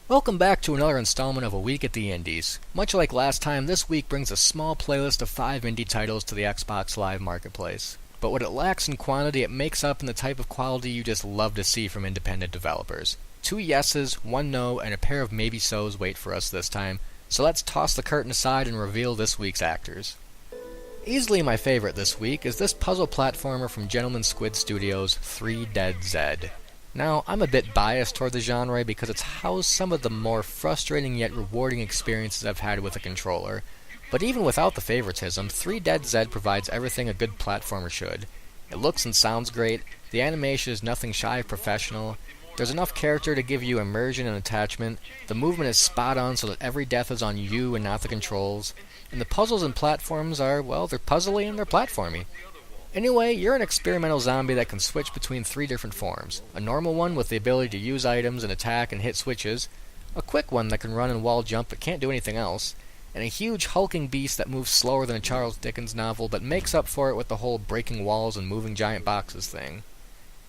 Welcome back to another installment of A Week at the Indies. Much like last time, this week brings a small playlist of 5 indie titles to the Xbox Live Marketplace. But what it lacks in quantity, it makes up in the type of quality you just love to see from independent developers. 2 yeses, 1 no, and a pair of maybe-sos wait for us this time, so let's toss the curtain aside and reveal this week's actors. Easily my favorite this week is this puzzle platformer from Gentleman Squid Studios' 3 Dead Zed. Now, I'm a bit biased toward the genre because it's housed some of the more frustrating yet rewarding experiences I've had with a controller. But even without the favoritism, 3 Dead Zed provides everything a good platformer should. It looks and sounds great, the animation is nothing shy of professional, there's enough character to give you immersion and attachment, the movement is spot on so that every death is on you and not the controls, and the puzzles and platforms are, well, they're puzzly and they're platformy. Anyway, you're an experimental zombie that can switch between 3 different forms. A normal one with the ability to use items and attack and hit switches, a quick one that can run and wall jump but can't do anything else, and a huge hulking beast that moves slower than a Charles Dickens novel but makes up for it with the whole breaking walls and moving giant boxes thing.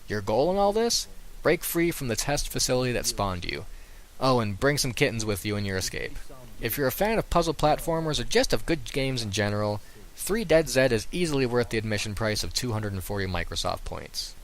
Your goal in all this? Break free from the test facility that spawned you. Oh, and bring some kittens with you in your escape. If you're a fan of puzzle platformers or just of good games in general, 3 Dead Zed is easily worth the admission price of 240 Microsoft points.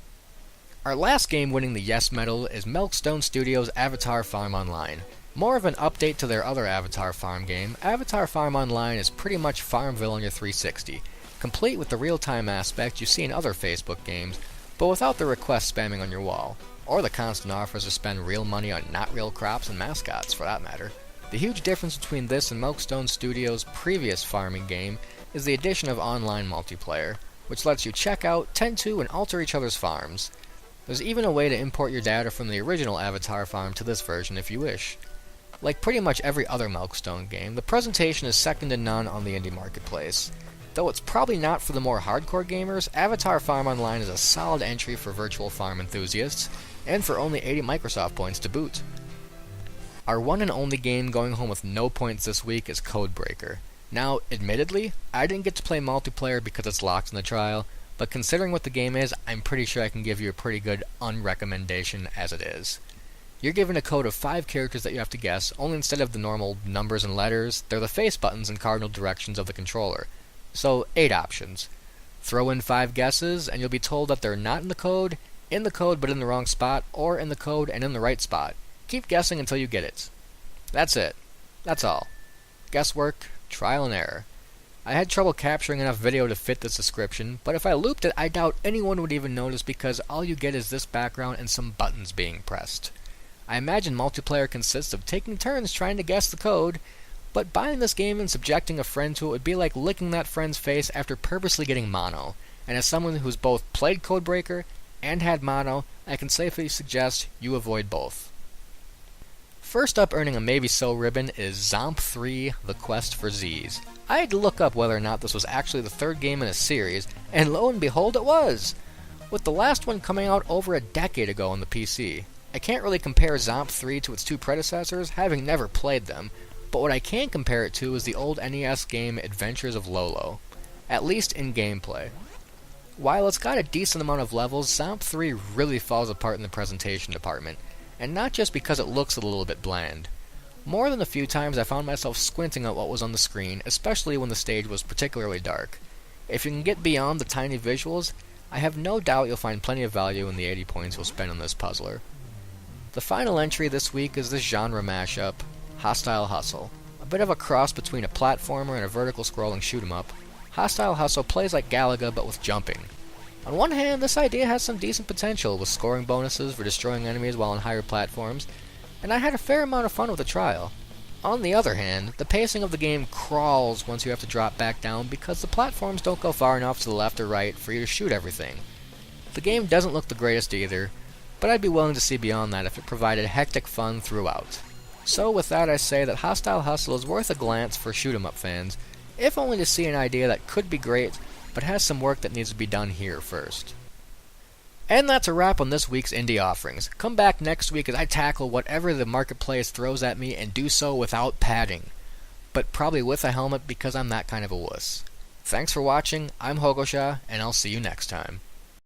Our last game winning the Yes medal is Milestone Studios' Avatar Farm Online. More of an update to their other Avatar Farm game, Avatar Farm Online is pretty much Farmville on your 360, complete with the real-time aspect you see in other Facebook games, but without the request spamming on your wall, or the constant offers to spend real money on not real crops and mascots, for that matter. The huge difference between this and Milestone Studios' previous farming game is the addition of online multiplayer, which lets you check out, tend to, and alter each other's farms. There's even a way to import your data from the original Avatar farm to this version if you wish. Like pretty much every other Milestone game, the presentation is second to none on the indie marketplace. Though it's probably not for the more hardcore gamers, Avatar Farm Online is a solid entry for virtual farm enthusiasts, and for only 80 Microsoft points to boot. Our one and only game going home with no points this week is Codebreaker. Now, admittedly, I didn't get to play multiplayer because it's locked in the trial, but considering what the game is, I'm pretty sure I can give you a pretty good unrecommendation as it is. You're given a code of 5 characters that you have to guess, only instead of the normal numbers and letters, they're the face buttons and cardinal directions of the controller. So, 8 options. Throw in 5 guesses, and you'll be told that they're not in the code but in the wrong spot, or in the code and in the right spot. Keep guessing until you get it. That's it. That's all. Guesswork, trial and error. I had trouble capturing enough video to fit this description, but if I looped it, I doubt anyone would even notice because all you get is this background and some buttons being pressed. I imagine multiplayer consists of taking turns trying to guess the code, but buying this game and subjecting a friend to it would be like licking that friend's face after purposely getting mono, and as someone who's both played Codebreaker and had mono, I can safely suggest you avoid both. First up earning a maybe-so ribbon is Zomp 3, The Quest for Z's. I had to look up whether or not this was actually the 3rd game in a series, and lo and behold it was! With the last one coming out over a decade ago on the PC. I can't really compare Zomp 3 to its 2 predecessors, having never played them, but what I can compare it to is the old NES game Adventures of Lolo, at least in gameplay. While it's got a decent amount of levels, Zomp 3 really falls apart in the presentation department, and not just because it looks a little bit bland. More than a few times I found myself squinting at what was on the screen, especially when the stage was particularly dark. If you can get beyond the tiny visuals, I have no doubt you'll find plenty of value in the 80 points you'll spend on this puzzler. The final entry this week is this genre mashup, Hostile Hustle. A bit of a cross between a platformer and a vertical scrolling shoot-'em-up, Hostile Hustle plays like Galaga but with jumping. On one hand, this idea has some decent potential with scoring bonuses for destroying enemies while on higher platforms, and I had a fair amount of fun with the trial. On the other hand, the pacing of the game crawls once you have to drop back down because the platforms don't go far enough to the left or right for you to shoot everything. The game doesn't look the greatest either, but I'd be willing to see beyond that if it provided hectic fun throughout. So with that I say that Hostile Hustle is worth a glance for shoot-'em-up fans, if only to see an idea that could be great, but has some work that needs to be done here first. And that's a wrap on this week's indie offerings. Come back next week as I tackle whatever the marketplace throws at me and do so without padding, but probably with a helmet because I'm that kind of a wuss. Thanks for watching, I'm Hogosha, and I'll see you next time.